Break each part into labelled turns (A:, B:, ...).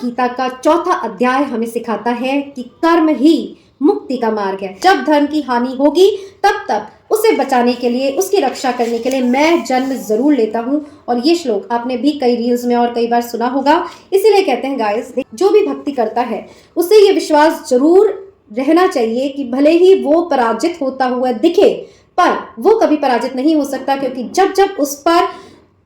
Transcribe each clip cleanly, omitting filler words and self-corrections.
A: गीता का चौथा अध्याय हमें सिखाता है कि कर्म ही मुक्ति का मार्ग है। जब धर्म की हानि होगी तब उसे बचाने के लिए, उसकी रक्षा करने के लिए मैं जन्म जरूर लेता हूँ। और ये श्लोक आपने भी कई रील्स में और कई बार सुना होगा। इसीलिए कहते हैं गाइस, जो भी भक्ति करता है उसे ये विश्वास जरूर रहना चाहिए कि भले ही वो पराजित होता हुआ दिखे, पर वो कभी पराजित नहीं हो सकता, क्योंकि जब जब उस पर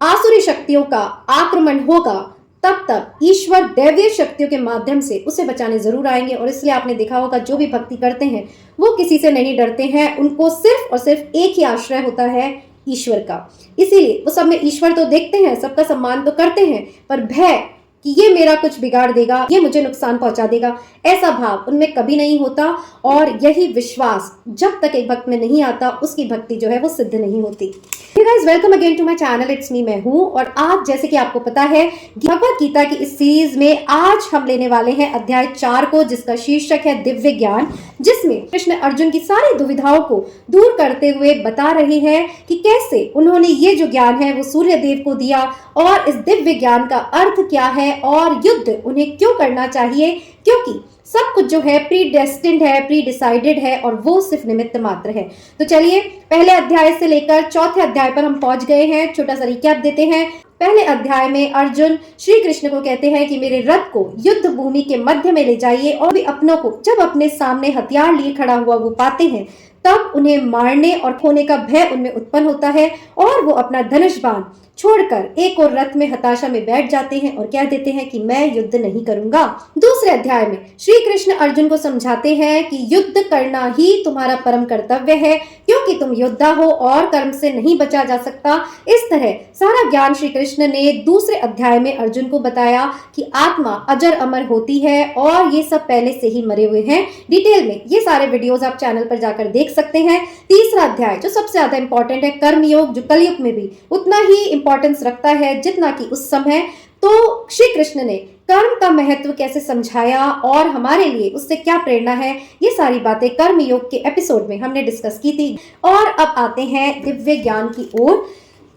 A: आसुरी शक्तियों का आक्रमण होगा तब ईश्वर दैवीय शक्तियों के माध्यम से उसे बचाने जरूर आएंगे। और इसलिए आपने देखा होगा, जो भी भक्ति करते हैं वो किसी से नहीं डरते हैं, उनको सिर्फ और सिर्फ एक ही आश्रय होता है, ईश्वर का। इसीलिए वो सब में ईश्वर तो देखते हैं, सबका सम्मान तो करते हैं, पर भय कि ये मेरा कुछ बिगाड़ देगा, ये मुझे नुकसान पहुंचा देगा, ऐसा भाव उनमें कभी नहीं होता। और यही विश्वास जब तक एक भक्त में नहीं आता, उसकी भक्ति जो है वो सिद्ध नहीं होती। Hey guys, welcome again to my channel, it's me, मैं हूँ। और आज जैसे कि आपको पता है, भगवत गीता की इस सीरीज में आज हम लेने वाले हैं अध्याय 4 को, जिसका शीर्षक है दिव्य ज्ञान, जिसमें कृष्ण अर्जुन की सारी दुविधाओं को दूर करते हुए बता रहे हैं कि कैसे उन्होंने ये जो ज्ञान है वो सूर्य देव को दिया, और इस दिव्य ज्ञान का अर्थ क्या है और युद्ध उन्हें क्यों करना चाहिए, क्योंकि सब कुछ जो है प्री डेस्टिन्ड है, प्री डिसाइडेड है, और वो सिर्फ निमित्त मात्र है। तो चलिए पहले अध्याय से लेकर चौथे अध्याय पर हम पहुंच गए हैं। छोटा सा रिकैप देते हैं। पहले अध्याय में अर्जुन श्री कृष्ण को कहते हैं कि मेरे रथ को युद्ध भूमि के मध्य में ले जाइए, और भी अपनों को जब अपने सामने हथियार लिए खड़ा हुआ वो पाते हैं तब उन्हें मारने और खोने का भय उनमें उत्पन्न होता है, और वो अपना धनुष बाण छोड़कर एक और रथ में हताशा में बैठ जाते हैं और कह देते हैं कि मैं युद्ध नहीं करूंगा। दूसरे अध्याय में श्री कृष्ण अर्जुन को समझाते हैं कि युद्ध करना ही तुम्हारा परम कर्तव्य है, क्योंकि तुम योद्धा हो और कर्म से नहीं बचा जा सकता। इस तरह सारा ज्ञान श्री कृष्ण ने दूसरे अध्याय में अर्जुन को बताया कि आत्मा अजर अमर होती है, और ये सब पहले से ही मरे हुए हैं। डिटेल में ये सारे वीडियोस आप चैनल पर जाकर देख सकते हैं। तीसरा अध्याय जो सबसे ज्यादा इंपॉर्टेंट है, कर्मयोग, जो कलयुग में भी उतना ही इंपॉर्टेंस रखता है जितना कि उस समय। तो श्री कृष्ण ने कर्म का महत्व कैसे समझाया और हमारे लिए उससे क्या प्रेरणा है, ये सारी बातें कर्मयोग के एपिसोड में हमने डिस्कस की थी। और अब आते हैं दिव्य ज्ञान की ओर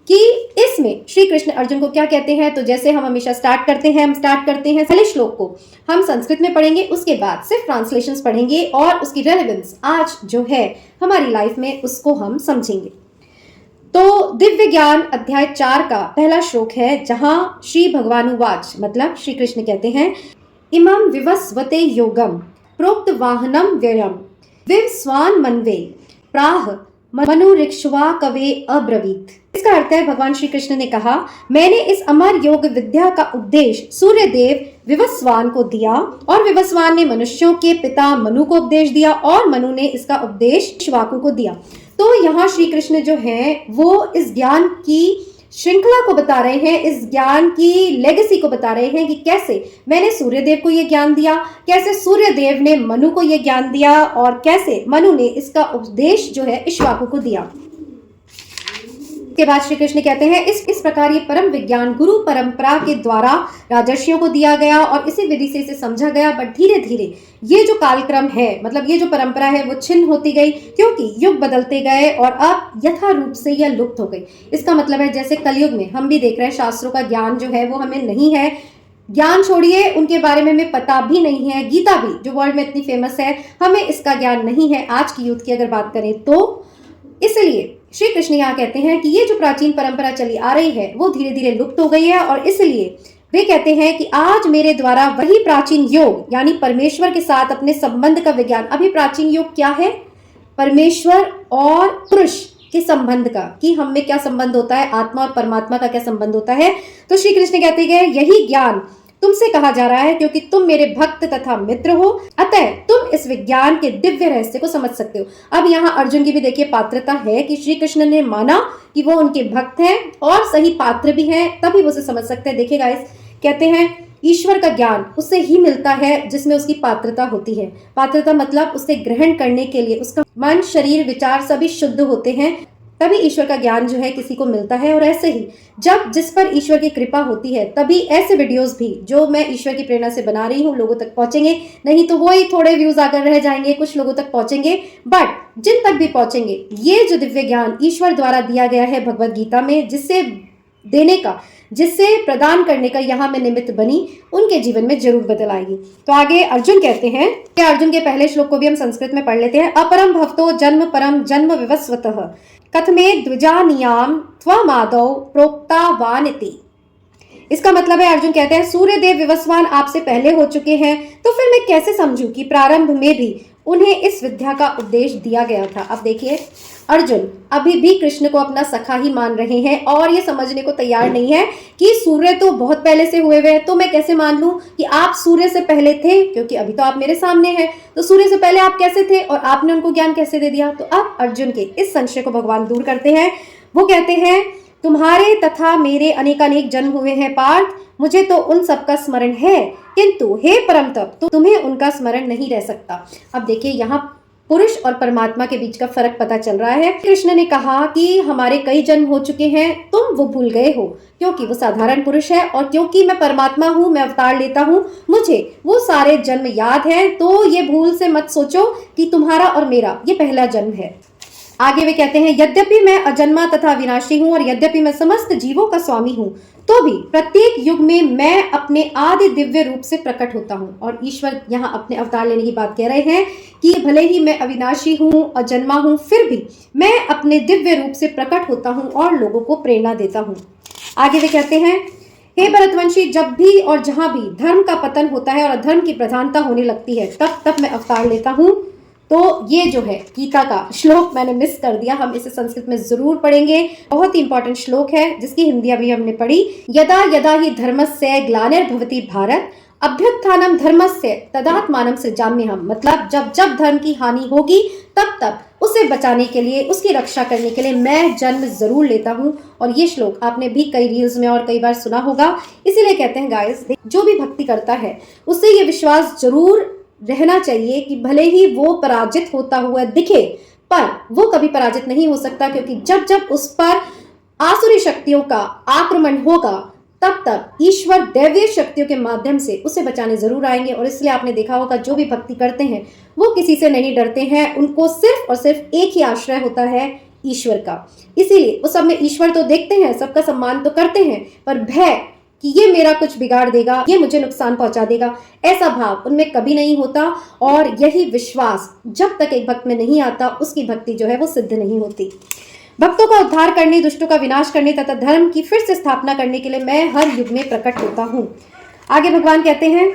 A: कि इसमें श्री कृष्ण अर्जुन को क्या कहते हैं। तो जैसे हम हमेशा स्टार्ट करते हैं पहले श्लोक को हम संस्कृत में पढ़ेंगे, उसके बाद सिर्फ ट्रांसलेशंस पढ़ेंगे और उसकी रेलेवेंस आज जो है हमारी लाइफ में उसको हम समझेंगे। तो दिव्य ज्ञान अध्याय 4 का पहला श्लोक है, जहां श्री भगवानुवाच, मतलब श्री कृष्ण कहते हैं, इमं विवस्वते योगम प्रोक्त वाहनम व्ययम विवस्वान मनवे प्राह मनुरिक्ष्वा कवे अब्रवीत। इसका अर्थ है, भगवान श्री कृष्ण ने कहा, मैंने इस अमर योग विद्या का उपदेश सूर्य देव विवस्वान को दिया, और विवस्वान ने मनुष्यों के पिता मनु को उपदेश दिया, और मनु ने इसका उपदेश इक्ष्वाकु को दिया। तो यहाँ श्री कृष्ण जो हैं वो इस ज्ञान की श्रृंखला को बता रहे हैं, इस ज्ञान की लेगेसी को बता रहे हैं कि कैसे मैंने सूर्यदेव को ये ज्ञान दिया, कैसे सूर्यदेव ने मनु को ये ज्ञान दिया, और कैसे मनु ने इसका उपदेश जो है इक्ष्वाकु को दिया। के बाद श्री कृष्ण कहते हैं, इस प्रकार ये परम विज्ञान गुरु परंपरा के द्वारा राजर्षियों को दिया गया, और इसी विधि से इसे समझा गया। बट धीरे धीरे ये जो कालक्रम है, मतलब ये जो परंपरा है, वो छिन्न होती गई, क्योंकि युग बदलते गए और अब यथा रूप से यह लुप्त हो गई। इसका मतलब है, जैसे कलयुग में हम भी देख रहे हैं, शास्त्रों का ज्ञान जो है वो हमें नहीं है। ज्ञान छोड़िए, उनके बारे में हमें पता भी नहीं है। गीता भी जो वर्ल्ड में इतनी फेमस है, हमें इसका ज्ञान नहीं है आज की यूथ की अगर बात करें तो। इसलिए श्री कृष्ण यहाँ कहते हैं कि ये जो प्राचीन परंपरा चली आ रही है वो धीरे धीरे लुप्त हो गई है, और इसलिए वे कहते हैं कि आज मेरे द्वारा वही प्राचीन योग, यानी परमेश्वर के साथ अपने संबंध का विज्ञान। अभी प्राचीन योग क्या है? परमेश्वर और पुरुष के संबंध का, कि हम में क्या संबंध होता है, आत्मा और परमात्मा का क्या संबंध होता है। तो श्री कृष्ण कहते हैं, यही ज्ञान तुमसे कहा जा रहा है, क्योंकि तुम मेरे भक्त तथा मित्र हो, अतः तुम इस विज्ञान के दिव्य रहस्य को समझ सकते हो। अब यहाँ अर्जुन की भी देखिए पात्रता है कि श्री कृष्ण ने माना कि वो उनके भक्त हैं और सही पात्र भी हैं, तभी वो उसे समझ सकते हैं। देखिए गाइस, कहते हैं ईश्वर का ज्ञान उससे ही मिलता है जिसमें उसकी पात्रता होती है। पात्रता मतलब उसे ग्रहण करने के लिए उसका मन, शरीर, विचार सभी शुद्ध होते हैं, तभी ईश्वर का ज्ञान जो है किसी को मिलता है। और ऐसे ही जब जिस पर ईश्वर की कृपा होती है, तभी ऐसे वीडियोस भी जो मैं ईश्वर की प्रेरणा से बना रही हूँ लोगों तक पहुंचेंगे। नहीं तो वो ही थोड़े व्यूज आकर रह जाएंगे, कुछ लोगों तक पहुंचेंगे, बट जिन तक भी पहुंचेंगे, ये जो दिव्य ज्ञान ईश्वर द्वारा दिया गया है भगवत गीता में, जिससे देने का, जिससे प्रदान करने का यहाँ मैं निमित्त बनी, उनके जीवन में जरूर बदल आएगी। तो आगे अर्जुन कहते हैं कि अर्जुन के पहले श्लोक को भी हम संस्कृत में पढ़ लेते हैं। अपरम भवतो जन्म परम जन्म विवस्वतः कथमे द्विजानियाम त्वमादौ प्रोक्तावानिति। इसका मतलब है, अर्जुन कहते हैं सूर्य देव विवस्वान आपसे पहले हो चुके हैं, तो फिर मैं कैसे समझूं कि प्रारंभ में भी उन्हें इस विद्या का उपदेश दिया गया था। अब देखिए, अर्जुन अभी भी कृष्ण को अपना सखा ही मान रहे हैं और ये समझने को तैयार नहीं है कि सूर्य तो बहुत पहले से हुए हुए हैं, तो मैं कैसे मान लूं कि आप सूर्य से पहले थे, क्योंकि अभी तो आप मेरे सामने हैं। तो सूर्य से पहले आप कैसे थे और आपने उनको ज्ञान कैसे दे दिया? तो अब अर्जुन के इस संशय को भगवान दूर करते हैं। वो कहते हैं, तुम्हारे तथा मेरे अनेकानेक जन्म हुए हैं पार्थ, मुझे तो उन सबका स्मरण है, किंतु हे परम तप, तो तुम्हें उनका स्मरण नहीं रह सकता। अब देखिए, यहाँ पुरुष और परमात्मा के बीच का फर्क पता चल रहा है। कृष्ण ने कहा कि हमारे कई जन्म हो चुके हैं, तुम वो भूल गए हो, क्योंकि वो साधारण पुरुष है और क्योंकि मैं परमात्मा हूँ, मैं अवतार लेता हूँ, मुझे वो सारे जन्म याद हैं। तो ये भूल से मत सोचो कि तुम्हारा और मेरा ये पहला जन्म है। आगे वे कहते हैं, यद्यपि मैं अजन्मा तथा विनाशी हूँ और यद्यपि मैं समस्त जीवों का स्वामी हूँ, तो भी प्रत्येक युग में मैं अपने आदि दिव्य रूप से प्रकट होता हूँ। और ईश्वर यहाँ अपने अवतार लेने की बात कह रहे हैं कि भले ही मैं अविनाशी हूँ, अजन्मा हूँ, फिर भी मैं अपने दिव्य रूप से प्रकट होता हूँ और लोगों को प्रेरणा देता हूँ। आगे वे कहते हैं, हे भरतवंशी, जब भी और जहां भी धर्म का पतन होता है और अधर्म की प्रधानता होने लगती है, तब तब मैं अवतार लेता हूँ। तो ये जो है गीता का श्लोक मैंने मिस कर दिया, हम इसे संस्कृत में जरूर पढ़ेंगे। बहुत ही इंपॉर्टेंट श्लोक है जिसकी हिंदी अभी हमने पढ़ी। यदा यदा ही धर्मस्य ग्लानिर्भवति भारत अभ्युत्थानम धर्मस्य तदात्मानं सृजाम्यहम्। मतलब जब जब धर्म की हानि होगी, तब तब उसे बचाने के लिए, उसकी रक्षा करने के लिए मैं जन्म जरूर लेता हूँ। और ये श्लोक आपने भी कई रील्स में और कई बार सुना होगा। इसीलिए कहते हैं गाइस, जो भी भक्ति करता है उससे ये विश्वास जरूर रहना चाहिए कि भले ही वो पराजित होता हुआ दिखे, पर वो कभी पराजित नहीं हो सकता, क्योंकि जब जब उस पर आसुरी शक्तियों का आक्रमण होगा, तब तब ईश्वर दैवीय शक्तियों के माध्यम से उसे बचाने जरूर आएंगे। और इसलिए आपने देखा होगा, जो भी भक्ति करते हैं वो किसी से नहीं डरते हैं, उनको सिर्फ और सिर्फ एक ही आश्रय होता है, ईश्वर का। इसीलिए वो सब में ईश्वर तो देखते हैं, सबका सम्मान तो करते हैं, पर भय कि ये मेरा कुछ बिगाड़ देगा, ये मुझे नुकसान पहुंचा देगा, ऐसा भाव उनमें कभी नहीं होता। और यही विश्वास जब तक एक भक्त में नहीं आता, उसकी भक्ति जो है वो सिद्ध नहीं होती। भक्तों का उद्धार करने, दुष्टों का विनाश करने तथा धर्म की फिर से स्थापना करने के लिए मैं हर युग में प्रकट होता हूँ। आगे भगवान कहते हैं,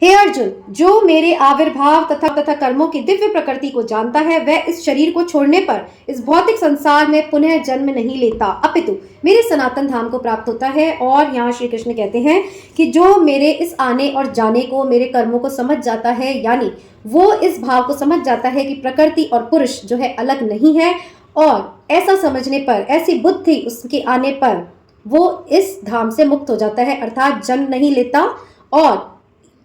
A: हे अर्जुन, जो मेरे आविर्भाव तथा कर्मों की दिव्य प्रकृति को जानता है, वह इस शरीर को छोड़ने पर इस भौतिक संसार में पुनः जन्म नहीं लेता, अपितु मेरे सनातन धाम को प्राप्त होता है। और यहाँ श्री कृष्ण कहते हैं कि जो मेरे इस आने और जाने को, मेरे कर्मों को समझ जाता है, यानी वो इस भाव को समझ जाता है कि प्रकृति और पुरुष जो है अलग नहीं है, और ऐसा समझने पर, ऐसी बुद्धि उसके आने पर वो इस धाम से मुक्त हो जाता है, अर्थात जन्म नहीं लेता और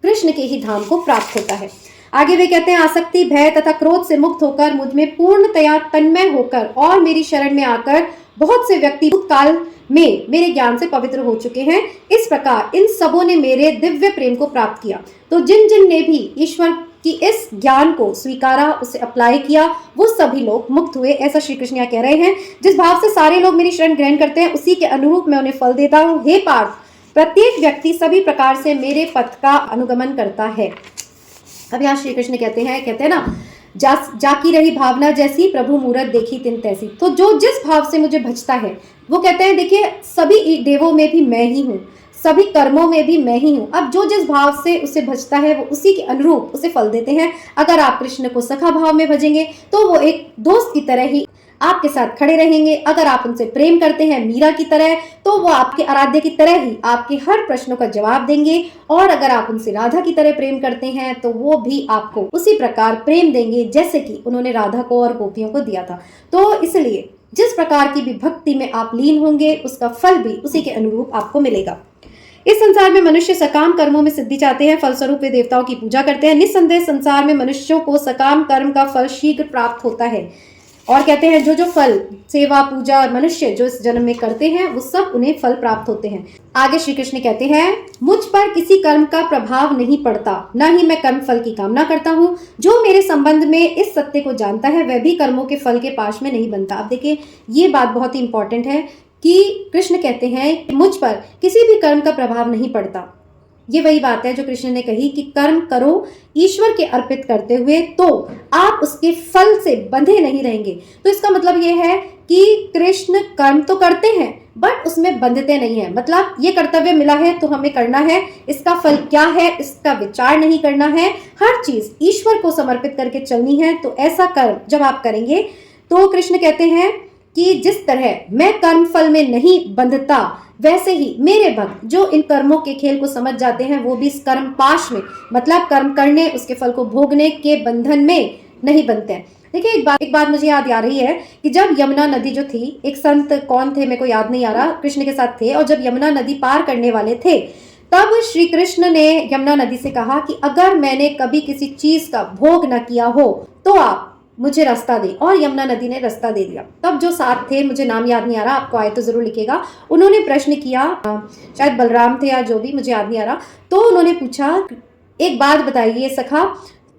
A: कृष्ण के ही धाम को प्राप्त होता है। आगे वे कहते हैं, आसक्ति, भय तथा क्रोध से मुक्त होकर, मुझ में पूर्णतया तन्मय होकर और मेरी शरण में आकर बहुत से व्यक्ति भूतकाल में मेरे ज्ञान से पवित्र हो चुके हैं। इस प्रकार इन सबों ने मेरे दिव्य प्रेम को प्राप्त किया। तो जिन जिन ने भी ईश्वर की इस ज्ञान को स्वीकारा, उसे अप्लाई किया, वो सभी लोग मुक्त हुए, ऐसा श्री कृष्ण यहाँ कह रहे हैं। जिस भाव से सारे लोग मेरी शरण ग्रहण करते हैं, उसी के अनुरूप मैं उन्हें फल देता हूँ। हे पार्थ, प्रत्येक व्यक्ति सभी प्रकार से मेरे पथ का अनुगमन करता है। अब यहाँ श्री कृष्ण कहते हैं ना, जाकी रही भावना जैसी, प्रभु मूरत देखी तिन तैसी। तो जो जिस भाव से मुझे भजता है, वो कहते हैं, देखिए सभी देवों में भी मैं ही हूँ, सभी कर्मों में भी मैं ही हूँ। अब जो जिस भाव से उसे भजता है, वो उसी के अनुरूप उसे फल देते हैं। अगर आप कृष्ण को सखा भाव में भजेंगे, तो वो एक दोस्त की तरह ही आपके साथ खड़े रहेंगे। अगर आप उनसे प्रेम करते हैं मीरा की तरह, तो वो आपके आराध्य की तरह ही आपके हर प्रश्नों का जवाब देंगे। और अगर आप उनसे राधा की तरह प्रेम करते हैं, तो वो भी आपको उसी प्रकार प्रेम देंगे जैसे कि उन्होंने राधा को और गोपियों को दिया था। तो इसलिए जिस प्रकार की भी भक्ति में आप लीन होंगे, उसका फल भी उसी के अनुरूप आपको मिलेगा। इस संसार में मनुष्य सकाम कर्मों में सिद्धि चाहते हैं, फलस्वरूप वे देवताओं की पूजा करते हैं। निस्संदेह संसार में मनुष्यों को सकाम कर्म का फल शीघ्र प्राप्त होता है। और कहते हैं, जो जो फल, सेवा, पूजा और मनुष्य जो इस जन्म में करते हैं, वो सब उन्हें फल प्राप्त होते हैं। आगे श्री कृष्ण कहते हैं, मुझ पर किसी कर्म का प्रभाव नहीं पड़ता, न ही मैं कर्म फल की कामना करता हूँ। जो मेरे संबंध में इस सत्य को जानता है, वह भी कर्मों के फल के पाश में नहीं बनता। अब देखिए, ये बात बहुत ही इंपॉर्टेंट है कि कृष्ण कहते हैं कि मुझ पर किसी भी कर्म का प्रभाव नहीं पड़ता। ये वही बात है जो कृष्ण ने कही कि कर्म करो ईश्वर के अर्पित करते हुए, तो आप उसके फल से बंधे नहीं रहेंगे। तो इसका मतलब ये है कि कृष्ण कर्म तो करते हैं बट उसमें बंधते नहीं है। मतलब ये कर्तव्य मिला है तो हमें करना है, इसका फल क्या है इसका विचार नहीं करना है, हर चीज ईश्वर को समर्पित करके चलनी है। तो ऐसा कर्म जब आप करेंगे तो कृष्ण कहते हैं कि जिस तरह मैं कर्म फल में नहीं बंधता, वैसे ही मेरे भक्त जो इन कर्मों के खेल को समझ जाते हैं वो भी इस कर्म पाश में, मतलब कर्म करने उसके फल को भोगने के बंधन में नहीं बनते हैं। देखिए एक बात मुझे याद आ रही है कि जब यमुना नदी जो थी, एक संत कौन थे मेरे को याद नहीं आ रहा, कृष्ण के साथ थे, और जब यमुना नदी पार करने वाले थे तब श्री कृष्ण ने यमुना नदी से कहा कि अगर मैंने कभी किसी चीज का भोग न किया हो तो आप मुझे रास्ता दे, और यमुना नदी ने रास्ता दे दिया। तब जो साथ थे, मुझे नाम याद नहीं आ रहा, आपको आए तो जरूर लिखेगा, उन्होंने प्रश्न किया, शायद बलराम थे या जो भी, मुझे याद नहीं आ रहा। तो उन्होंने पूछा, एक बात बताइए सखा,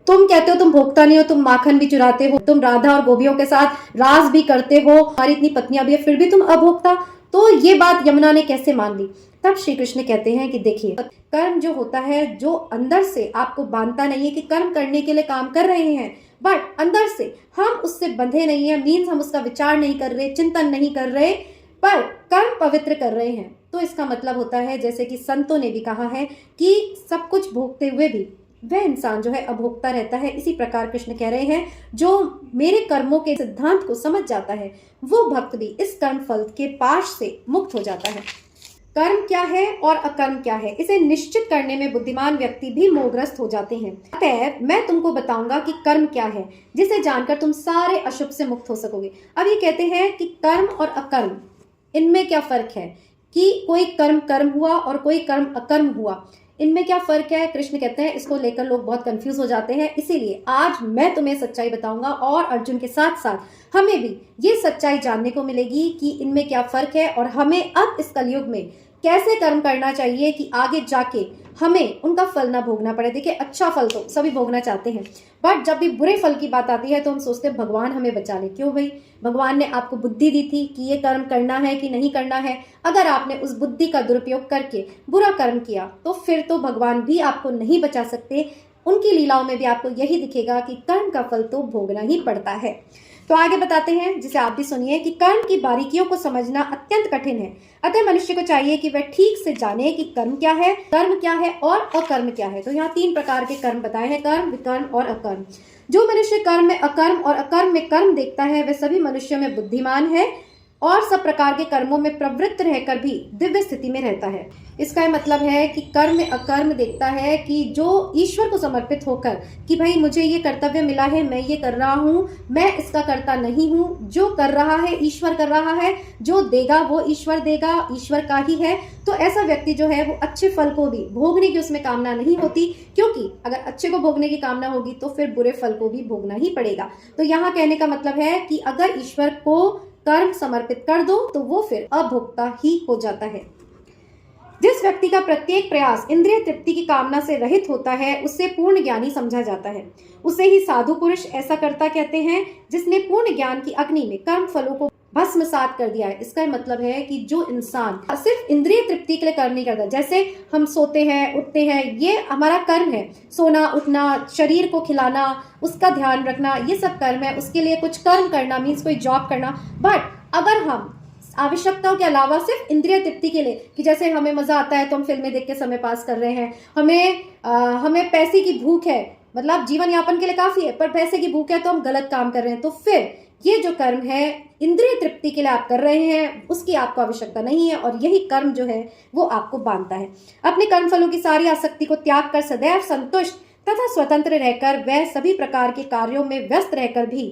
A: तुम कहते हो तुम भोगता नहीं हो, तुम माखन भी चुराते हो, तुम राधा और गोपियों के साथ रास भी करते हो, हमारी इतनी पत्नियां भी है, फिर भी तुम अभोक्ता, तो ये बात यमुना ने कैसे मान ली? तब श्री कृष्ण कहते हैं कि देखिए, कर्म जो होता है, जो अंदर से आपको बांधता नहीं है कि कर्म करने के लिए काम कर रहे हैं, बट अंदर से हम उससे बंधे नहीं है, मीन्स हम उसका विचार नहीं कर रहे, चिंतन नहीं कर रहे, पर कर्म पवित्र कर रहे हैं, तो इसका मतलब होता है, जैसे कि संतों ने भी कहा है कि सब कुछ भोगते हुए भी वह इंसान जो है अभोक्ता रहता है। इसी प्रकार कृष्ण कह रहे हैं, जो मेरे कर्मों के सिद्धांत को समझ जाता है वो भक्त भी इस कर्म फल के पाश से मुक्त हो जाता है। कर्म क्या है और अकर्म क्या है, इसे निश्चित करने में बुद्धिमान व्यक्ति भी मोहग्रस्त हो जाते हैं। अतः मैं तुमको बताऊंगा कि कर्म क्या है, जिसे जानकर तुम सारे अशुभ से मुक्त हो सकोगे। अब ये कहते हैं कि कर्म और अकर्म, इनमें क्या फर्क है, कि कोई कर्म कर्म हुआ और कोई कर्म अकर्म हुआ, इनमें क्या फर्क है? कृष्ण कहते हैं इसको लेकर लोग बहुत कंफ्यूज हो जाते हैं, इसीलिए आज मैं तुम्हें सच्चाई बताऊंगा, और अर्जुन के साथ साथ हमें भी ये सच्चाई जानने को मिलेगी कि इनमें क्या फर्क है, और हमें अब इस कलयुग में कैसे कर्म करना चाहिए कि आगे जाके हमें उनका फल ना भोगना पड़े। देखिए, अच्छा फल तो सभी भोगना चाहते हैं, बट जब भी बुरे फल की बात आती है तो हम सोचते हैं भगवान हमें बचा ले। क्यों भाई? भगवान ने आपको बुद्धि दी थी कि ये कर्म करना है कि नहीं करना है, अगर आपने उस बुद्धि का दुरुपयोग करके बुरा कर्म किया तो फिर तो भगवान भी आपको नहीं बचा सकते। उनकी लीलाओं में भी आपको यही दिखेगा कि कर्म का फल तो भोगना ही पड़ता है। तो आगे बताते हैं, जिसे आप भी सुनिए, कि कर्म की बारीकियों को समझना अत्यंत कठिन है, अतः मनुष्य को चाहिए कि वह ठीक से जाने कि कर्म क्या है और अकर्म क्या है। तो यहाँ 3 प्रकार के कर्म बताए हैं, कर्म, विकर्म और अकर्म। जो मनुष्य कर्म में अकर्म और अकर्म में कर्म देखता है वह सभी मनुष्यों में बुद्धिमान है और सब प्रकार के कर्मों में प्रवृत्त रहकर भी दिव्य स्थिति में रहता है। इसका मतलब है कि कर्म में अकर्म देखता है कि जो ईश्वर को समर्पित होकर कि भाई मुझे ये कर्तव्य मिला है, मैं ये कर रहा हूँ, मैं इसका कर्ता नहीं हूँ, जो कर रहा है ईश्वर कर रहा है, जो देगा वो ईश्वर देगा, ईश्वर का ही है। तो ऐसा व्यक्ति जो है वो अच्छे फल को भी भोगने की उसमें कामना नहीं होती, क्योंकि अगर अच्छे को भोगने की कामना होगी तो फिर बुरे फल को भी भोगना ही पड़ेगा। तो यहाँ कहने का मतलब है कि अगर ईश्वर को कर्म समर्पित कर दो तो वो फिर अभोक्ता ही हो जाता है। जिस व्यक्ति का प्रत्येक प्रयास इंद्रिय तृप्ति की कामना से रहित होता है उससे पूर्ण ज्ञानी समझा जाता है। उसे ही साधु पुरुष ऐसा कर्ता कहते हैं जिसने पूर्ण ज्ञान की अग्नि में कर्म फलों को भस्मसात कर दिया है। इसका मतलब है कि जो इंसान सिर्फ इंद्रिय तृप्ति के लिए कर्म नहीं करता, जैसे हम सोते हैं उठते हैं, ये हमारा कर्म है, सोना उठना, शरीर को खिलाना, उसका ध्यान रखना, ये सब कर्म है। उसके लिए कुछ कर्म करना मीन्स कोई जॉब करना। बट अगर हम आवश्यकताओं के अलावा सिर्फ इंद्रिय तृप्ति के लिए, कि जैसे हमें मजा आता है तो हम फिल्में देख के समय पास कर रहे हैं, हमें पैसे की भूख है, मतलब जीवन यापन के लिए काफी है, पर पैसे की भूख है तो हम गलत काम कर रहे हैं, तो फिर ये जो कर्म है इंद्रिय तृप्ति के लिए आप कर रहे हैं, उसकी आपको आवश्यकता नहीं है, और यही कर्म जो है वो आपको बांधता है। अपने कर्म फलों की सारी आसक्ति को त्याग कर सदैव संतुष्ट तथा स्वतंत्र रहकर वह सभी प्रकार के कार्यों में व्यस्त रहकर भी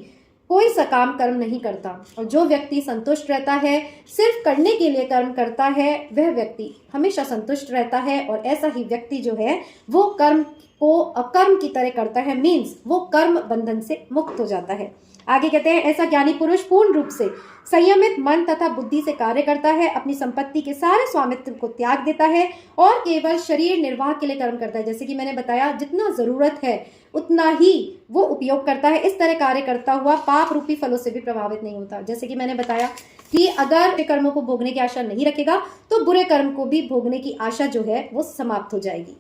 A: कोई सकाम कर्म नहीं करता। और जो व्यक्ति संतुष्ट रहता है, सिर्फ करने के लिए कर्म करता है, वह व्यक्ति हमेशा संतुष्ट रहता है, और ऐसा ही व्यक्ति जो है वो कर्म को अकर्म की तरह करता है, मीन्स वो कर्म बंधन से मुक्त हो जाता है। आगे कहते हैं ऐसा ज्ञानी पुरुष पूर्ण रूप से संयमित मन तथा बुद्धि से कार्य करता है, अपनी संपत्ति के सारे स्वामित्व को त्याग देता है और केवल शरीर निर्वाह के लिए कर्म करता है। जैसे कि मैंने बताया, जितना जरूरत है उतना ही वो उपयोग करता है। इस तरह कार्य करता हुआ पाप रूपी फलों से भी प्रभावित नहीं होता। जैसे कि मैंने बताया कि अगर कर्मों को भोगने की आशा नहीं रखेगा तो बुरे कर्म को भी भोगने की आशा जो है वो समाप्त हो जाएगी।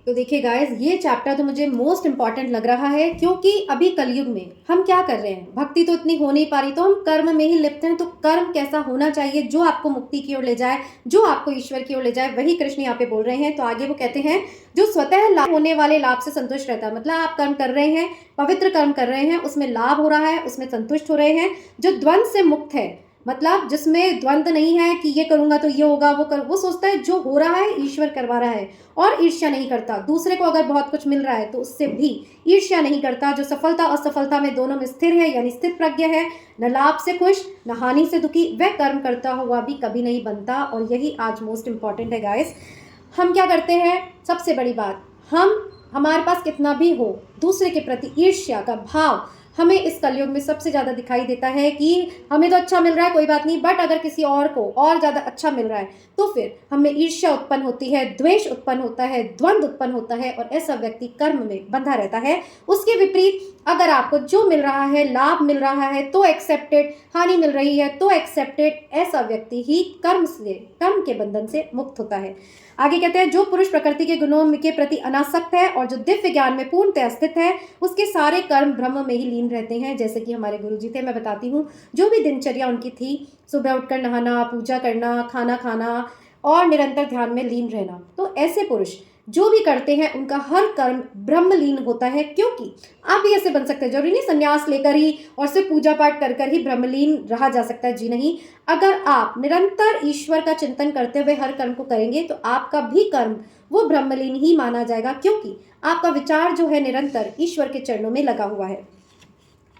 A: तो देखिए गाइस, ये चैप्टर तो मुझे मोस्ट इंपॉर्टेंट लग रहा है, क्योंकि अभी कलयुग में हम क्या कर रहे हैं, भक्ति तो इतनी हो नहीं पा रही, तो हम कर्म में ही लिप्त हैं। तो कर्म कैसा होना चाहिए जो आपको मुक्ति की ओर ले जाए, जो आपको ईश्वर की ओर ले जाए, वही कृष्ण यहाँ पे बोल रहे हैं। तो आगे वो कहते हैं जो स्वतः लाभ होने वाले लाभ से संतुष्ट रहता है, मतलब आप कर्म कर रहे हैं, पवित्र कर्म कर रहे हैं, उसमें लाभ हो रहा है, उसमें संतुष्ट हो रहे हैं। जो द्वंद से मुक्त है, मतलब जिसमें द्वंद नहीं है कि ये करूंगा तो ये होगा, वो सोचता है जो हो रहा है ईश्वर करवा रहा है, और ईर्ष्या नहीं करता। दूसरे को अगर बहुत कुछ मिल रहा है तो उससे भी ईर्ष्या नहीं करता। जो सफलता असफलता में दोनों में स्थिर है, यानी स्थित प्रज्ञ है, न लाभ से खुश न हानि से दुखी, वह कर्म करता हुआ भी कभी नहीं बनता। और यही आज मोस्ट इंपॉर्टेंट है गाइस। हम क्या करते हैं, सबसे बड़ी बात, हमारे पास कितना भी हो, दूसरे के प्रति ईर्ष्या का भाव हमें इस कलयुग में सबसे ज़्यादा दिखाई देता है। कि हमें तो अच्छा मिल रहा है कोई बात नहीं, बट अगर किसी और को और ज़्यादा अच्छा मिल रहा है तो फिर हमें ईर्ष्या उत्पन्न होती है, द्वेष उत्पन्न होता है, द्वंद उत्पन्न होता है, और ऐसा व्यक्ति कर्म में बंधा रहता है। उसके विपरीत अगर आपको जो मिल रहा है, लाभ मिल रहा है तो एक्सेप्टेड, हानि मिल रही है तो एक्सेप्टेड, ऐसा व्यक्ति ही कर्म के बंधन से मुक्त होता है। आगे कहते हैं जो पुरुष प्रकृति के गुणों के प्रति अनासक्त है और जो दिव्य ज्ञान में पूर्णतः स्थित है, उसके सारे कर्म ब्रह्म में ही लीन रहते हैं। जैसे कि हमारे गुरुजी थे, मैं बताती हूँ, जो भी दिनचर्या उनकी थी, सुबह उठकर नहाना, पूजा करना, खाना खाना और निरंतर ध्यान में लीन रहना, तो ऐसे पुरुष जो भी करते हैं उनका हर कर्म ब्रह्मलीन होता है। क्योंकि आप भी ऐसे बन सकते हैं, जरूरी नहीं संन्यास लेकर ही और सिर्फ पूजा पाठ कर कर ही ब्रह्मलीन रहा जा सकता है जी, नहीं। अगर आप निरंतर ईश्वर का चिंतन करते हुए हर कर्म को करेंगे तो आपका भी कर्म वो ब्रह्मलीन ही माना जाएगा, क्योंकि आपका विचार जो है निरंतर ईश्वर के चरणों में लगा हुआ है।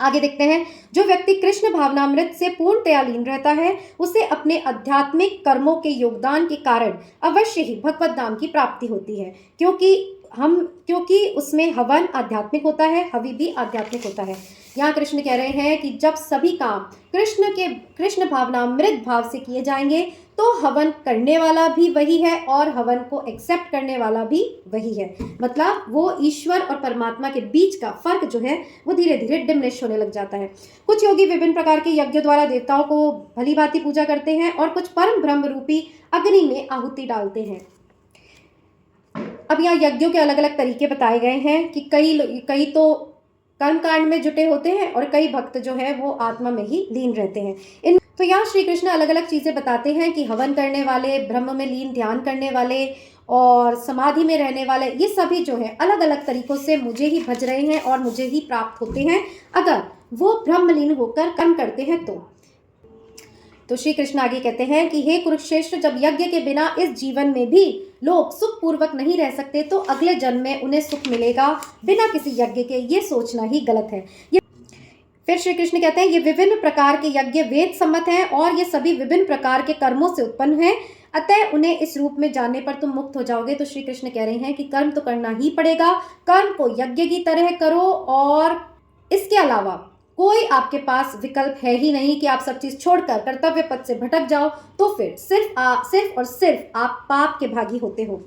A: आगे देखते हैं जो व्यक्ति कृष्ण भावनामृत से पूर्णतया लीन रहता है, उसे अपने आध्यात्मिक कर्मों के योगदान के कारण अवश्य ही भगवत धाम की प्राप्ति होती है। क्योंकि उसमें हवन आध्यात्मिक होता है, हवि भी आध्यात्मिक होता है। यहाँ कृष्ण कह रहे हैं कि जब सभी काम कृष्ण भावनामृत भाव से किए जाएंगे तो हवन करने वाला भी वही है और हवन को एक्सेप्ट करने वाला भी वही है। मतलब वो ईश्वर और परमात्मा के बीच का फर्क जो है वो धीरे धीरे डिमिनिश होने लग जाता है। कुछ योगी विभिन्न प्रकार के यज्ञों द्वारा देवताओं को भली भांति पूजा करते हैं और कुछ परम ब्रह्म रूपी अग्नि में आहुति डालते हैं। अब यहाँ यज्ञों के अलग अलग तरीके बताए गए हैं कि कई तो कर्म कांड में जुटे होते हैं और कई भक्त जो है वो आत्मा में ही लीन रहते हैं। तो यहाँ श्री कृष्ण अलग अलग चीज़ें बताते हैं कि हवन करने वाले, ब्रह्म में लीन ध्यान करने वाले और समाधि में रहने वाले, ये सभी जो है अलग अलग तरीकों से मुझे ही भज रहे हैं और मुझे ही प्राप्त होते हैं अगर वो ब्रह्मलीन होकर कर्म करते हैं तो श्री कृष्ण आगे कहते हैं कि हे कुरुक्षेत्र, जब यज्ञ के बिना इस जीवन में भी लोग सुख पूर्वक नहीं रह सकते तो अगले जन्म में उन्हें सुख मिलेगा बिना किसी यज्ञ के, ये सोचना ही गलत है। फिर श्री कृष्ण कहते हैं ये विभिन्न प्रकार के यज्ञ वेद सम्मत हैं और ये सभी विभिन्न प्रकार के कर्मों से उत्पन्न हैं, अतः उन्हें इस रूप में जानने पर तुम मुक्त हो जाओगे। तो श्री कृष्ण कह रहे हैं कि कर्म तो करना ही पड़ेगा, कर्म को यज्ञ की तरह करो और इसके अलावा कोई आपके पास विकल्प है ही नहीं कि आप सब चीज छोड़कर कर्तव्य पथ से भटक जाओ, तो फिर सिर्फ और सिर्फ आप पाप के भागी होते हो।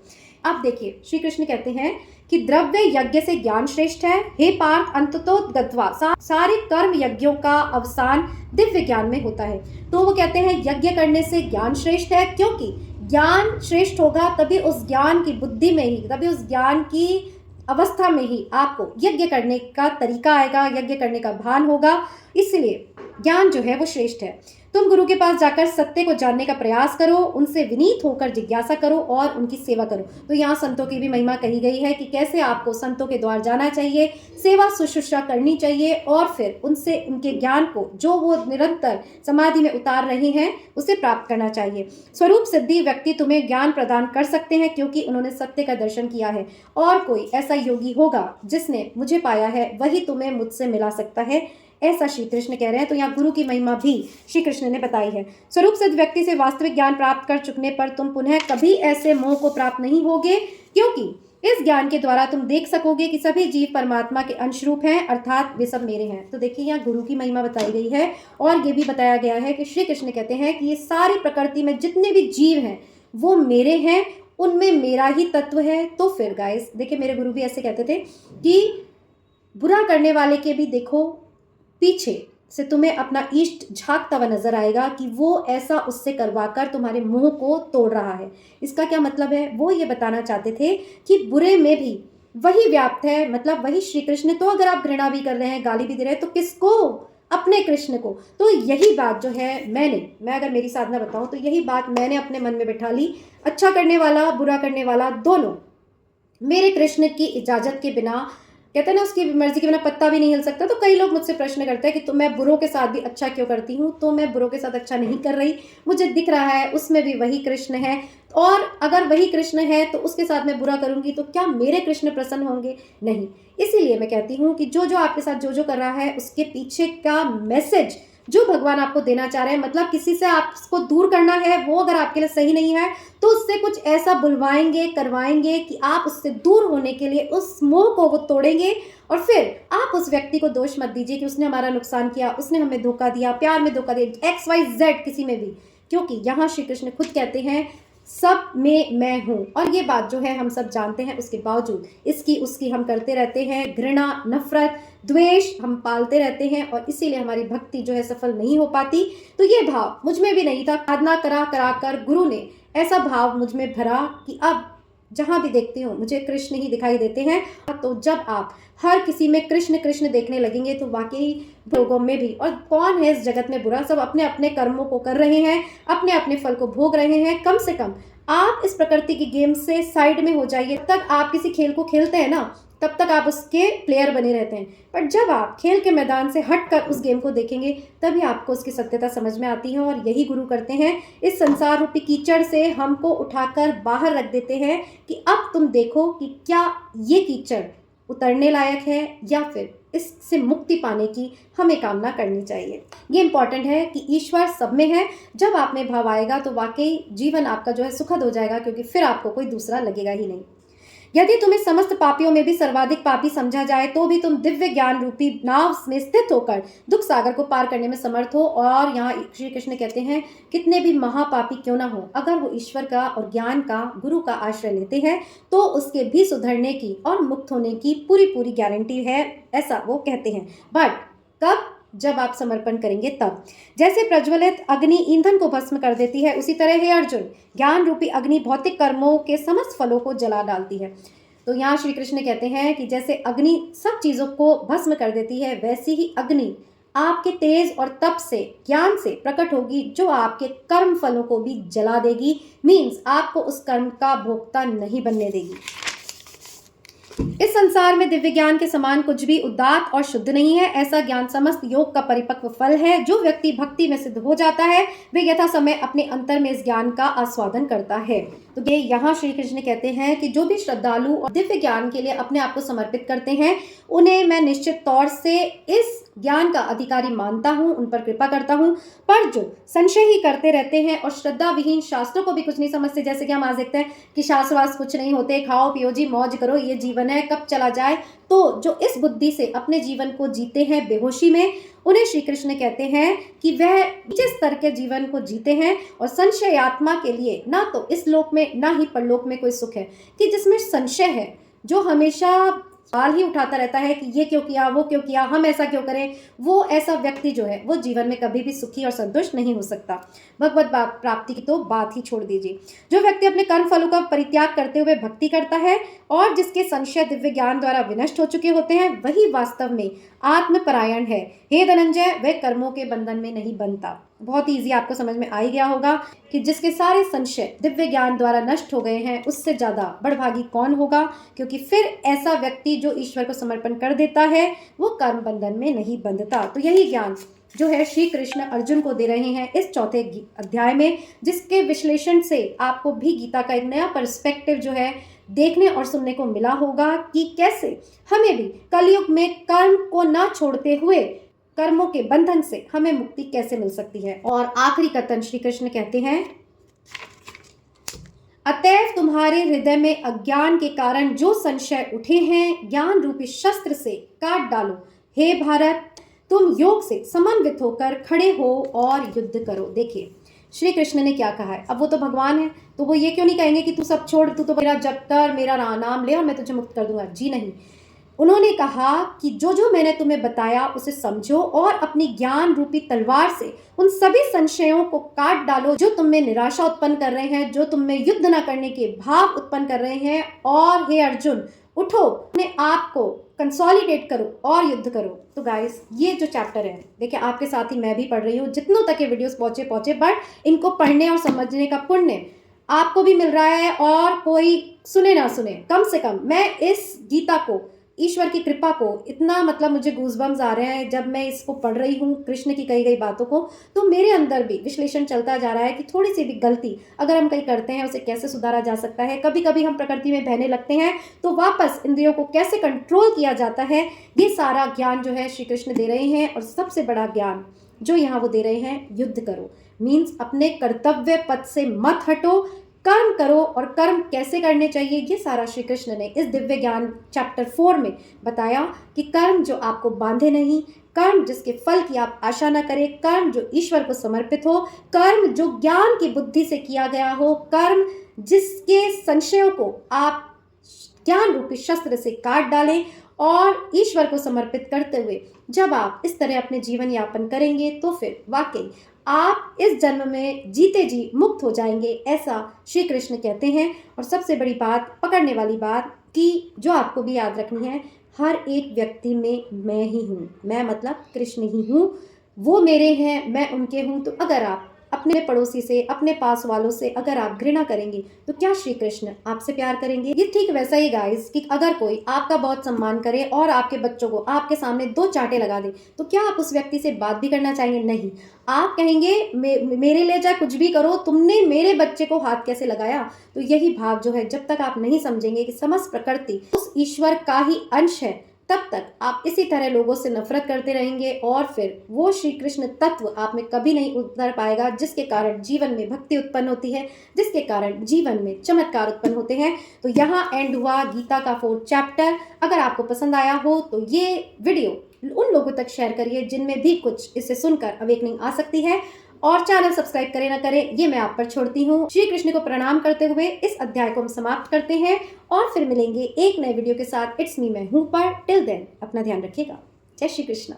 A: अब देखिए श्री कृष्ण कहते हैं कि द्रव्य यज्ञ से ज्ञान श्रेष्ठ है। हे पार्थ, अंततोगत्वा सारे कर्म यज्ञों का अवसान दिव्य ज्ञान में होता है। तो वो कहते हैं यज्ञ करने से ज्ञान श्रेष्ठ है, क्योंकि ज्ञान श्रेष्ठ होगा तभी उस ज्ञान की बुद्धि में ही, तभी उस ज्ञान की अवस्था में ही आपको यज्ञ करने का तरीका आएगा, यज्ञ करने का भान होगा। इसलिए ज्ञान जो है वो श्रेष्ठ है। तुम गुरु के पास जाकर सत्य को जानने का प्रयास करो, उनसे विनीत होकर जिज्ञासा करो और उनकी सेवा करो। तो यहाँ संतों की भी महिमा कही गई है कि कैसे आपको संतों के द्वार जाना चाहिए, सेवा शुश्रूषा करनी चाहिए और फिर उनसे उनके ज्ञान को जो वो निरंतर समाधि में उतार रहे हैं उसे प्राप्त करना चाहिए। स्वरूप सिद्धि व्यक्ति तुम्हें ज्ञान प्रदान कर सकते हैं क्योंकि उन्होंने सत्य का दर्शन किया है, और कोई ऐसा योगी होगा जिसने मुझे पाया है वही तुम्हें मुझसे मिला सकता है, ऐसा श्री कृष्ण कह रहे हैं। तो यहाँ गुरु की महिमा भी श्री कृष्ण ने बताई है। स्वरूप सिद्ध व्यक्ति से वास्तविक ज्ञान प्राप्त कर चुकने पर तुम पुनः कभी ऐसे मोह को प्राप्त नहीं होगे, क्योंकि इस ज्ञान के द्वारा तुम देख सकोगे कि सभी जीव परमात्मा के अंशरूप हैं, अर्थात वे सब मेरे हैं। तो देखिए यहाँ गुरु की महिमा बताई गई है और ये भी बताया गया है कि श्री कृष्ण कहते हैं कि ये सारी प्रकृति में जितने भी जीव हैं वो मेरे हैं, उनमें मेरा ही तत्व है। तो फिर गाइस देखिए, मेरे गुरु भी ऐसे कहते थे कि बुरा करने वाले के भी देखो पीछे से तुम्हें अपना इष्ट झांकता हुआ नजर आएगा कि वो ऐसा उससे करवाकर तुम्हारे मुंह को तोड़ रहा है। इसका क्या मतलब है? वो ये बताना चाहते थे कि बुरे में भी वही व्याप्त है, मतलब वही श्री कृष्ण। तो अगर आप घृणा भी कर रहे हैं, गाली भी दे रहे हैं, तो किसको? अपने कृष्ण को। तो यही बात जो है मैं अगर मेरी साधना बताऊं तो यही बात मैंने अपने मन में बैठा ली। अच्छा करने वाला, बुरा करने वाला, दोनों मेरे कृष्ण की इजाजत के बिना, कहते हैं ना, उसकी मर्जी के बिना पत्ता भी नहीं हिल सकता। तो कई लोग मुझसे प्रश्न करते हैं कि तो मैं बुरों के साथ भी अच्छा क्यों करती हूँ? तो मैं बुरों के साथ अच्छा नहीं कर रही, मुझे दिख रहा है उसमें भी वही कृष्ण है, और अगर वही कृष्ण है तो उसके साथ मैं बुरा करूंगी तो क्या मेरे कृष्ण प्रसन्न होंगे? नहीं। इसीलिए मैं कहती हूँ कि जो जो आपके साथ जो कर रहा है उसके पीछे का मैसेज जो भगवान आपको देना चाह रहे हैं, मतलब किसी से आपको दूर करना है, वो अगर आपके लिए सही नहीं है तो उससे कुछ ऐसा बुलवाएंगे, करवाएंगे कि आप उससे दूर होने के लिए उस मोह को वो तोड़ेंगे। और फिर आप उस व्यक्ति को दोष मत दीजिए कि उसने हमारा नुकसान किया, उसने हमें धोखा दिया, प्यार में धोखा दिया, XYZ किसी में भी, क्योंकि यहाँ श्री कृष्ण खुद कहते हैं सब में मैं हूँ। और ये बात जो है हम सब जानते हैं, उसके बावजूद इसकी उसकी हम करते रहते हैं, घृणा, नफरत, द्वेष हम पालते रहते हैं, और इसीलिए हमारी भक्ति जो है सफल नहीं हो पाती। तो ये भाव मुझ में भी नहीं था। साधना करा करा कर गुरु ने ऐसा भाव मुझ में भरा कि अब जहां भी देखती हूँ मुझे कृष्ण ही दिखाई देते हैं। तो जब आप हर किसी में कृष्ण कृष्ण देखने लगेंगे तो वाकई लोगों में भी, और कौन है इस जगत में बुरा? सब अपने अपने कर्मों को कर रहे हैं, अपने अपने फल को भोग रहे हैं। कम से कम आप इस प्रकृति की गेम से साइड में हो जाइए। तब आप किसी खेल को खेलते हैं ना, तब तक आप उसके प्लेयर बने रहते हैं, पर जब आप खेल के मैदान से हटकर उस गेम को देखेंगे तभी आपको उसकी सत्यता समझ में आती है। और यही गुरु करते हैं, इस संसार रूपी कीचड़ से हमको उठाकर बाहर रख देते हैं कि अब तुम देखो कि क्या ये कीचड़ उतरने लायक है या फिर इससे मुक्ति पाने की हमें कामना करनी चाहिए। ये इंपॉर्टेंट है कि ईश्वर सब में है। जब आप में भाव आएगा तो वाकई जीवन आपका जो है सुखद हो जाएगा, क्योंकि फिर आपको कोई दूसरा लगेगा ही नहीं। यदि तुम्हें समस्त पापियों में भी सर्वाधिक पापी समझा जाए तो भी तुम दिव्य ज्ञान रूपी नाव में स्थित होकर दुख सागर को पार करने में समर्थ हो। और यहाँ श्री कृष्ण कहते हैं कितने भी महापापी क्यों ना हो, अगर वो ईश्वर का और ज्ञान का, गुरु का आश्रय लेते हैं तो उसके भी सुधरने की और मुक्त होने की पूरी पूरी गारंटी है, ऐसा वो कहते हैं। बट कब? जब आप समर्पण करेंगे तब। जैसे प्रज्वलित अग्नि ईंधन को भस्म कर देती है, उसी तरह हे अर्जुन, ज्ञान रूपी अग्नि भौतिक कर्मों के समस्त फलों को जला डालती है। तो यहाँ श्री कृष्ण कहते हैं कि जैसे अग्नि सब चीजों को भस्म कर देती है, वैसी ही अग्नि आपके तेज और तप से, ज्ञान से प्रकट होगी, जो आपके कर्म फलों को भी जला देगी। मीन्स आपको उस कर्म का भोक्ता नहीं बनने देगी। इस संसार में दिव्य ज्ञान के समान कुछ भी उदात्त और शुद्ध नहीं है। ऐसा ज्ञान समस्त योग का परिपक्व फल है। जो व्यक्ति भक्ति में सिद्ध हो जाता है वे यथा समय अपने अंतर में इस ज्ञान का आस्वादन करता है। तो ये यहाँ श्री कृष्ण कहते हैं कि जो भी श्रद्धालु और दिव्य ज्ञान के लिए अपने आप को समर्पित करते हैं, उन्हें मैं निश्चित तौर से इस ज्ञान का अधिकारी मानता हूँ, उन पर कृपा करता हूँ। पर जो संशय ही करते रहते हैं और श्रद्धा विहीन, शास्त्रों को भी कुछ नहीं समझते, जैसे कि हम आज देखते हैं कि शास्त्रवास कुछ नहीं होते, खाओ पियो जी, मौज करो, ये जीवन है, कब चला जाए। तो जो इस बुद्धि से अपने जीवन को जीते हैं बेहोशी में, उन्हें श्री कृष्ण कहते हैं कि वह नीचे स्तर के जीवन को जीते हैं। और संशय आत्मा के लिए ना तो इस लोक में ना ही परलोक में कोई सुख है। कि जिसमें संशय है, जो हमेशा सवाल ही उठाता रहता है कि ये क्यों किया, वो क्यों किया, हम ऐसा क्यों करें, वो ऐसा व्यक्ति जो है वो जीवन में कभी भी सुखी और संतुष्ट नहीं हो सकता। भगवत प्राप्ति की तो बात ही छोड़ दीजिए। जो व्यक्ति अपने कर्म फलों का परित्याग करते हुए भक्ति करता है और जिसके संशय दिव्य ज्ञान द्वारा विनष्ट हो चुके होते हैं, वही वास्तव में आत्मपरायण है। हे धनंजय, वह कर्मों के बंधन में नहीं बनता। बहुत ईजी, आपको समझ में आ ही गया होगा कि जिसके सारे संशय दिव्य ज्ञान द्वारा नष्ट हो गए हैं, उससे ज्यादा बड़भागी कौन होगा। क्योंकि फिर ऐसा व्यक्ति जो ईश्वर को समर्पण कर देता है वो कर्म बंधन में नहीं बंधता। तो यही ज्ञान जो है श्री कृष्ण अर्जुन को दे रहे हैं इस चौथे अध्याय में, जिसके विश्लेषण से आपको भी गीता का एक नया पर्सपेक्टिव जो है देखने और सुनने को मिला होगा कि कैसे हमें भी कलयुग में कर्म को ना छोड़ते हुए कर्मों के बंधन से हमें मुक्ति कैसे मिल सकती है। और आखिरी कथन श्री कृष्ण कहते हैं, अतएव तुम्हारे हृदय में अज्ञान के कारण जो संशय उठे हैं, ज्ञान रूपी शस्त्र से काट डालो। हे भारत, तुम योग से समन्वित होकर खड़े हो और युद्ध करो। देखिए श्री कृष्ण ने क्या कहा है। अब वो तो भगवान है, तो वो ये क्यों नहीं कहेंगे कि तू सब छोड़, तू तो मेरा जप कर, मेरा नाम ले और मैं तुझे मुक्त कर दूंगा। जी नहीं, उन्होंने कहा कि जो जो मैंने तुम्हें बताया उसे समझो और अपनी ज्ञान रूपी तलवार से उन सभी संशयों को काट डालो जो तुम में निराशा उत्पन्न कर रहे हैं, जो तुम में युद्ध न करने के भाव उत्पन्न कर रहे हैं। और हे अर्जुन, उठो, अपने आप को कंसोलिडेट करो और युद्ध करो। तो गाइस, ये जो चैप्टर है, देखिए आपके साथ ही मैं भी पढ़ रही हूँ, जितनों तक ये वीडियोस पहुंचे, बट इनको पढ़ने और समझने का पुण्य आपको भी मिल रहा है। और कोई सुने ना सुने, कम से कम मैं इस गीता को, ईश्वर की कृपा को, इतना मतलब मुझे गूज़बम्स आ रहे हैं जब मैं इसको पढ़ रही हूँ, कृष्ण की कही गई बातों को। तो मेरे अंदर भी विश्लेषण चलता जा रहा है कि थोड़ी सी भी गलती अगर हम कहीं करते हैं, उसे कैसे सुधारा जा सकता है। कभी कभी हम प्रकृति में बहने लगते हैं, तो वापस इंद्रियों को कैसे कंट्रोल किया जाता है, ये सारा ज्ञान जो है श्री कृष्ण दे रहे हैं। और सबसे बड़ा ज्ञान जो यहाँ वो दे रहे हैं, युद्ध करो, मीन्स अपने कर्तव्य पथ से मत हटो, कर्म करो। और कर्म कैसे करने चाहिए, ये सारा श्री कृष्ण ने इस दिव्य ज्ञान चैप्टर 4 में बताया कि कर्म जो आपको बांधे नहीं, कर्म जिसके फल की आप आशा न करें, कर्म जो ईश्वर को समर्पित हो, कर्म जो ज्ञान की बुद्धि से किया गया हो, कर्म जिसके संशयों को आप ज्ञान रूपी शस्त्र से काट डालें। और ईश्वर को समर्पित करते हुए जब आप इस तरह अपने जीवन यापन करेंगे, तो फिर वाकई आप इस जन्म में जीते जी मुक्त हो जाएंगे, ऐसा श्री कृष्ण कहते हैं। और सबसे बड़ी बात, पकड़ने वाली बात, कि जो आपको भी याद रखनी है, हर एक व्यक्ति में मैं ही हूँ। मैं मतलब कृष्ण ही हूँ, वो मेरे हैं, मैं उनके हूँ। तो अगर आप अपने पड़ोसी से, अपने पास वालों से अगर आप घृणा करेंगे, तो क्या श्री कृष्ण आपसे प्यार करेंगे? ये ठीक वैसा ही गाइस, कि अगर कोई आपका बहुत सम्मान करे और आपके बच्चों को आपके सामने 2 चांटे लगा दे, तो क्या आप उस व्यक्ति से बात भी करना चाहेंगे? नहीं। आप कहेंगे मेरे लिए चाहे कुछ भी करो, तुमने मेरे बच्चे को हाथ कैसे लगाया? तो यही भाव जो है, जब तक आप नहीं समझेंगे कि समस्त प्रकृति उस ईश्वर का ही अंश है, तब तक आप इसी तरह लोगों से नफरत करते रहेंगे। और फिर वो श्री कृष्ण तत्व आप में कभी नहीं उतर पाएगा, जिसके कारण जीवन में भक्ति उत्पन्न होती है, जिसके कारण जीवन में चमत्कार उत्पन्न होते हैं। तो यहाँ एंड हुआ गीता का 4th चैप्टर। अगर आपको पसंद आया हो तो ये वीडियो उन लोगों तक शेयर करिए जिनमें भी कुछ इससे सुनकर अवेकनिंग आ सकती है। और चैनल सब्सक्राइब करें ना करें, ये मैं आप पर छोड़ती हूँ। श्री कृष्ण को प्रणाम करते हुए इस अध्याय को हम समाप्त करते हैं और फिर मिलेंगे एक नए वीडियो के साथ। इट्स मी, मैं हूँ पर। टिल देन अपना ध्यान रखिएगा। जय श्री कृष्ण।